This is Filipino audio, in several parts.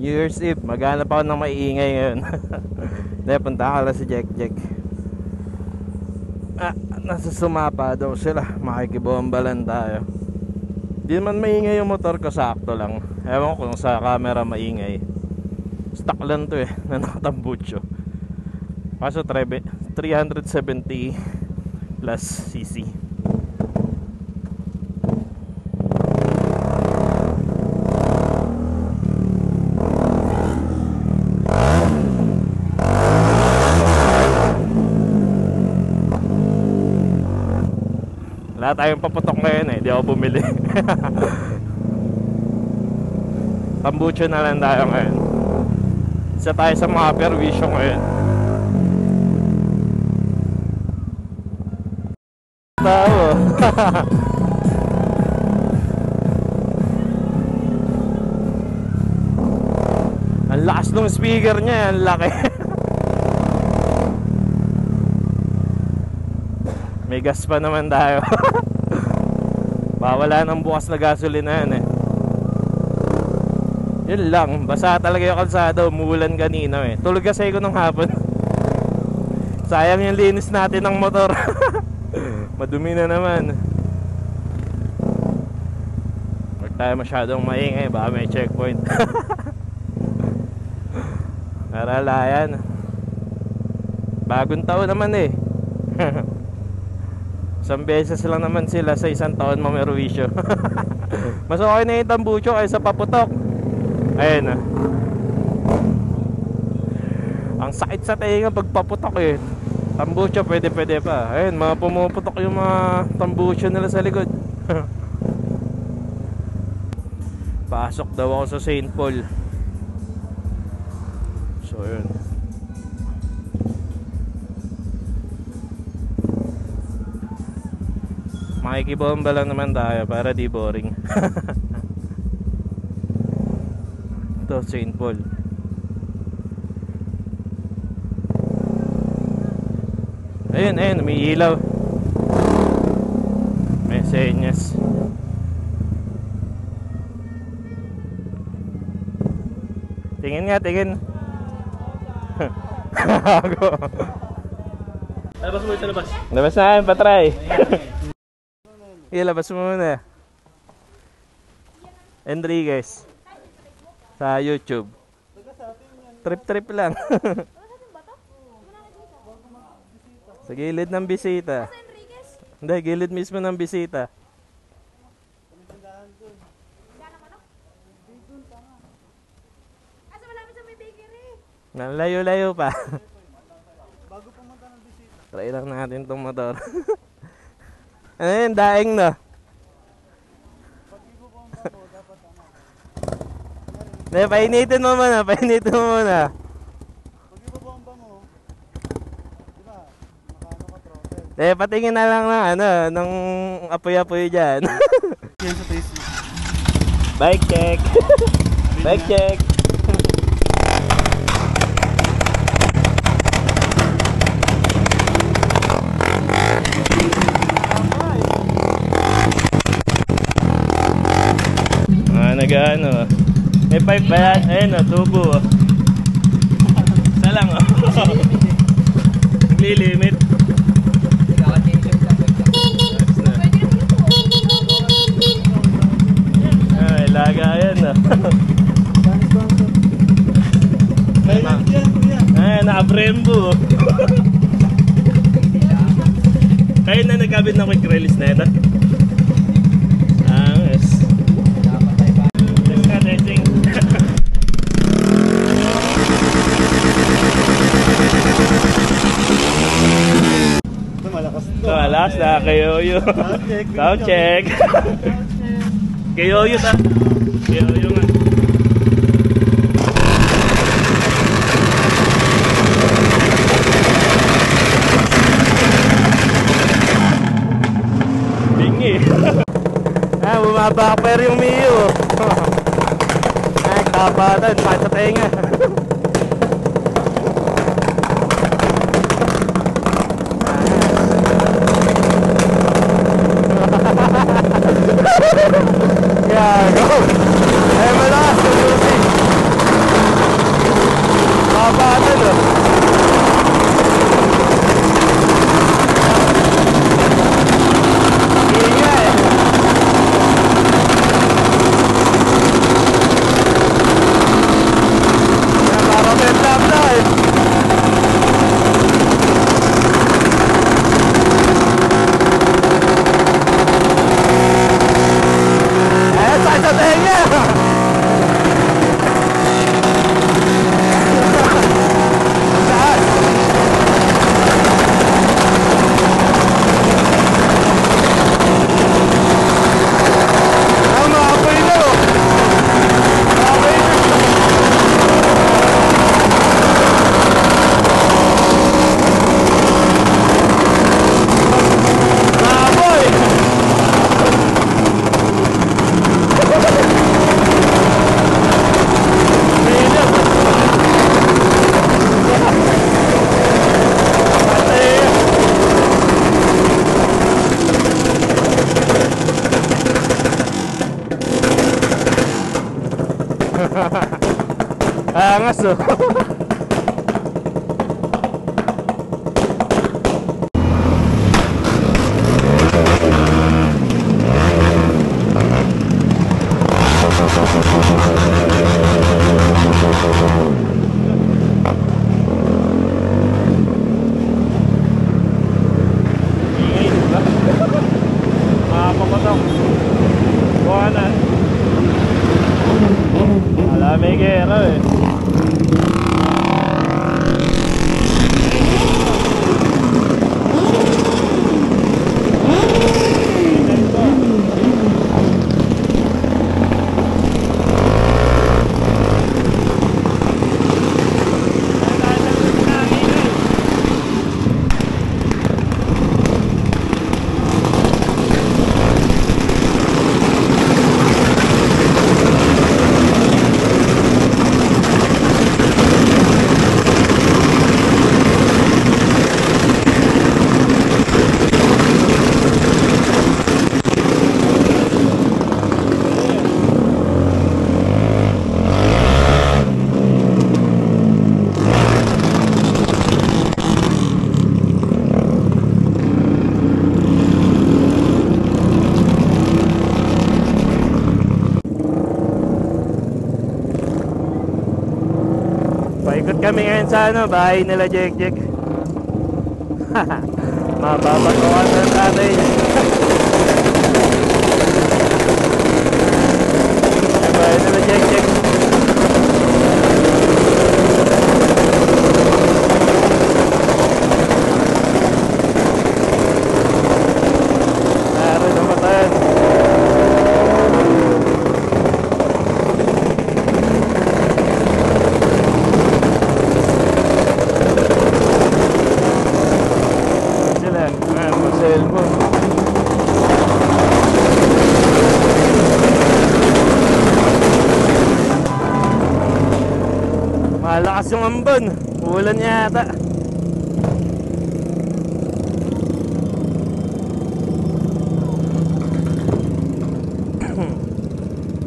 New Year's Eve, maghanap ako ng maiingay ngayon. Dahil punta ka lang si Jack. Nasa Sumapa daw sila, makikibomba lang tayo. Di man maingay yung motor ko, sakto lang. Ewan ko kung sa camera maingay. Stock lang to na nakatambucho. Kaso 370 plus cc. Wala tayong paputok ngayon di ako bumili. Tambucho na lang tayo ngayon. Isa tayo sa mga perwisyo ngayon. Tao. Ang lakas ng speaker niya, ang laki. May gas pa naman tayo. Bawala ng bukas na gasolina yan Yun lang, basa talaga yung kalsada. Umuulan kanina Tulog kasi ko ng hapon. Sayang yung linis natin ng motor. Madumi na naman. Huwag tayo masyadong maingay, baka may checkpoint. Narala yan. Bagong taon naman Isang beses lang naman sila sa isang taon mamerwisyo. Mas okay na yung tambucho kaysa paputok. Ayun Ang sakit sa tenga pag paputok Tambucho pwede pa. Ayun, mga pumuputok yung mga tambucho nila sa likod. Pasok daw ako sa St. Paul. So yun, makikibomba lang naman tayo para di boring. Ito St. Paul. Ayun, may ilaw. May senyas. Tingin nga, tingin. Labas mo ito, labas. Labas na kayo, patry. Ilabas mo muna. Enriquez sa YouTube. Trip lang. Sa gilid ng bisita. Hindi, gilid mismo ng bisita. Nalayo-layo pa. Bago pumunta ng bisita. Try lang natin itong motor. Ano yun, daing na. Painitin mo muna, painitin mo muna. Pag ibabomba mo, diba, nakaano ka throttle. Patingin na lang ng ng apoy-apoy dyan. Yan sa taste mo. Bike check. Bike check. Nag-ano. May pipe ba yan? Ayun tubo. Isa lang Naglilimit. Laga yan naka-brembo. Kayo na nagkabit ng quick release na ito? Malakas na, kayoyo. Sound check. Kayoyo ta. Kayoyo nga. Bumabackfire yung Mio. Ay, kapatan, sakit sa tenga. Yeah, go! Ay, malakas yung music. Kapatan, oh. Angas, oh. Makapapatok. Buwanan. May gera, eh. Paikot kami ngayon sa bahay nila Jek Jek. Mababatuan ng tatay niya. Bahay nila Jek Jek. Naroon ang matayan. Malakas yung ambon. Ulan yata.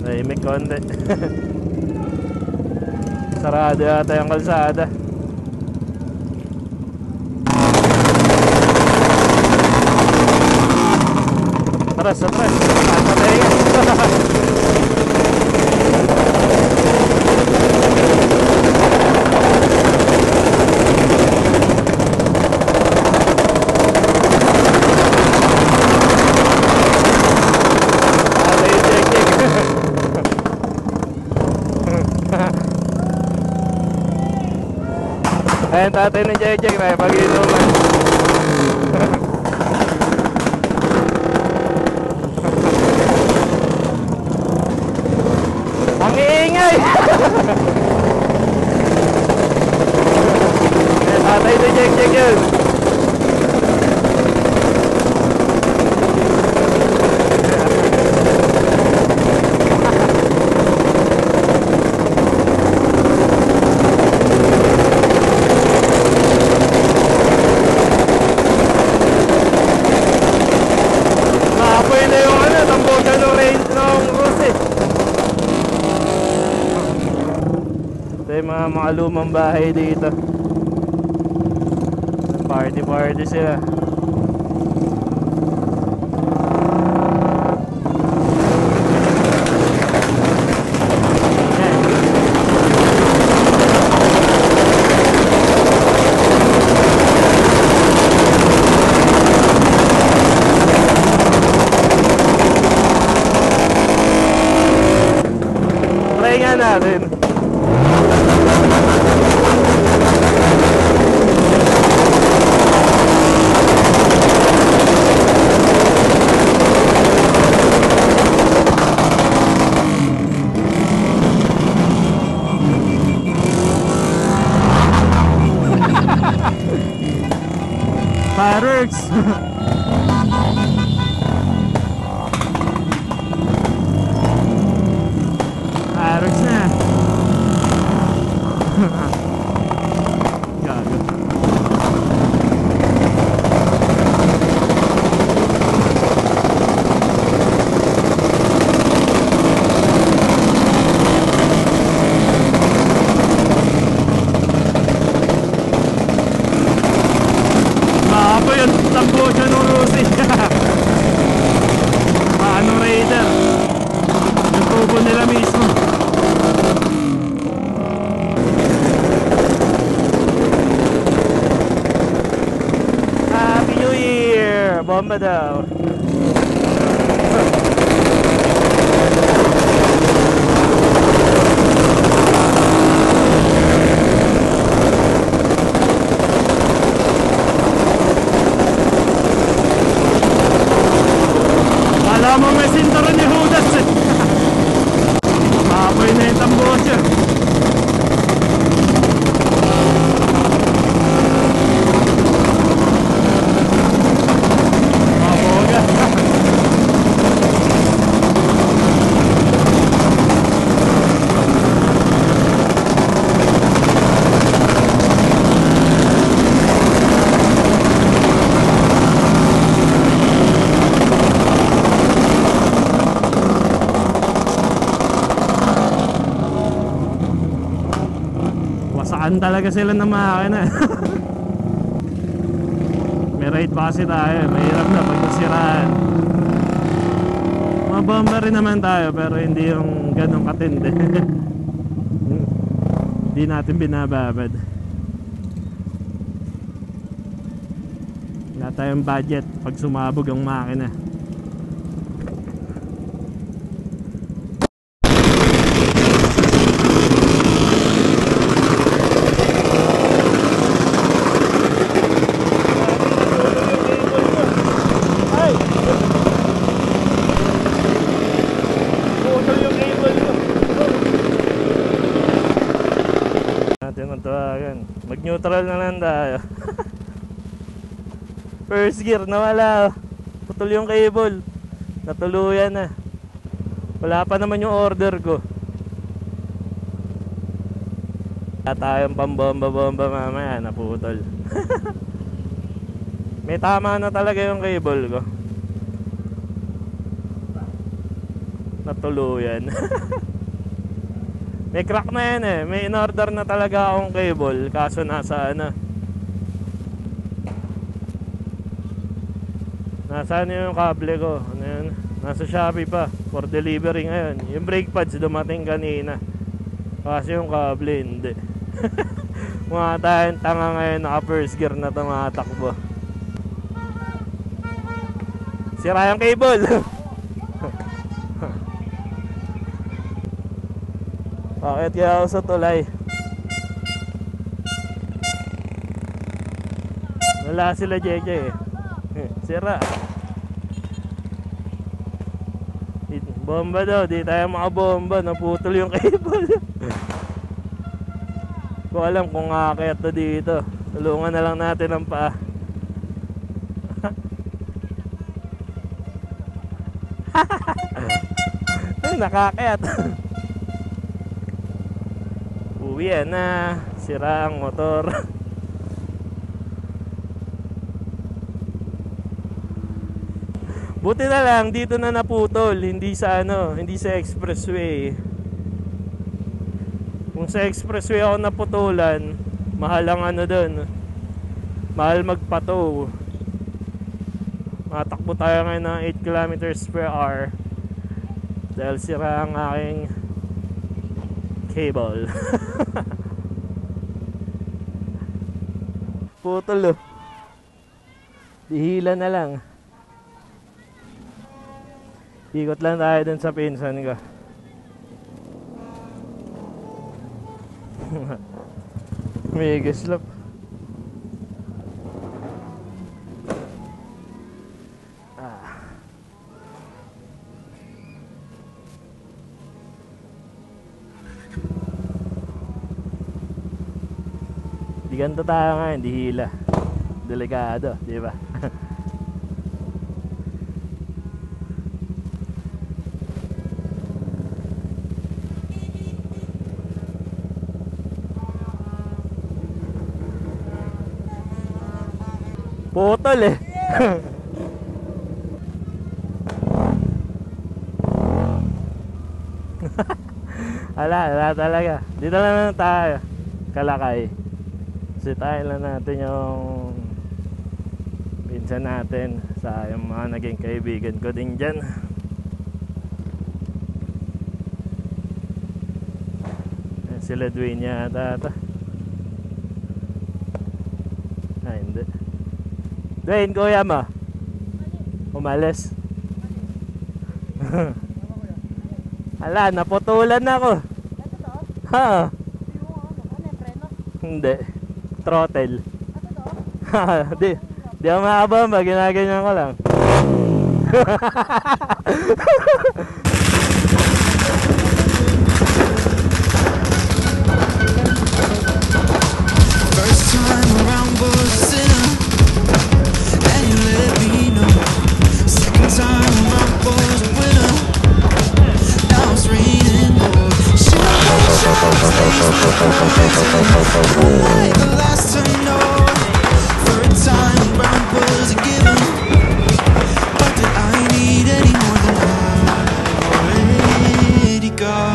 Tahimik konti. Sarado yata yung kalsada. Atras, atras. Atras. Ayan tatay ng Jek Jek na pag-inuman. Ang iingay! Ayan tatay ng Jek Jek yun. mga lumang bahay dito. Party sila. Try nga natin. Fireworks. Fireworks na. Gago. Baka yung tambo siya nung Lucy. Paano Raider? Yung tubo nila mismo. Happy New Year! Bomba daw. Alam mo may sinturon ni Judas eh. Apoy na yung tambo siya. Maboga. Wasakan talaga sila ng makina. May ride pa kasi tayo. Mahirap na pag nasiraan. Mabomba rin naman tayo pero hindi yung ganong katindi. Hindi natin binababad. Wala tayong budget pag sumabog ang makina. Mag-neutral na lang tayo. First gear nawala. Putol yung cable. Natuluyan na. Wala pa naman yung order ko. Wala tayong pambomba-bomba mamaya. Naputol. May tama na talaga yung cable ko. Natuluyan. May crack na yan eh. May in-order na talaga akong cable. Kaso nasa ano. Nasaan yung kable ko? Ano yun? Nasa Shopee pa. For delivery ngayon. Yung brake pads dumating kanina. Kasi yung kable hindi. Mga tayong tanga ngayon. Naka first gear na tumatakbo. Sira yung cable. Bakit kaya ako sa tulay? Wala sila JJ eh. Sira. Bomba daw, di tayo makabomba. Naputol yung cable. Ko alam kung aakyat to dito. Tulungan na lang natin ang paa. Ay, nakakyat. Uwi na, sira ang motor. Buti na lang dito na naputol, hindi sa ano, hindi sa expressway. Kung Kung sa expressway ako naputulan, mahal ang ano dun, mahal magpato. Matakbo tayo ngayon ng 8 kilometers per hour dahil sira ang aking cable. Putol oh. Dihila na lang. Ikot lang tayo dun sa pinsan ko. Mega slop. Di ganito tayo ngayon, di hila. Delikado, di ba? Putol eh. Wala talaga. Dito lang tayo. Kalakay. Sitahin lang natin yung pinsan natin sa yung mga naging kaibigan ko din dyan. Sila Dwayne yata ata. Ay hindi. Dwayne, kuya mo umalis. Ala, naputulan ako. Ha? Hindi. Throttle. Di ako makabamba, ginaganyan ko lang. First time around was sinner, and you let me know. Second time around was winner. Now it's raining gold. Like the last time, no. Third time around was a given. But did I need any more than I already got?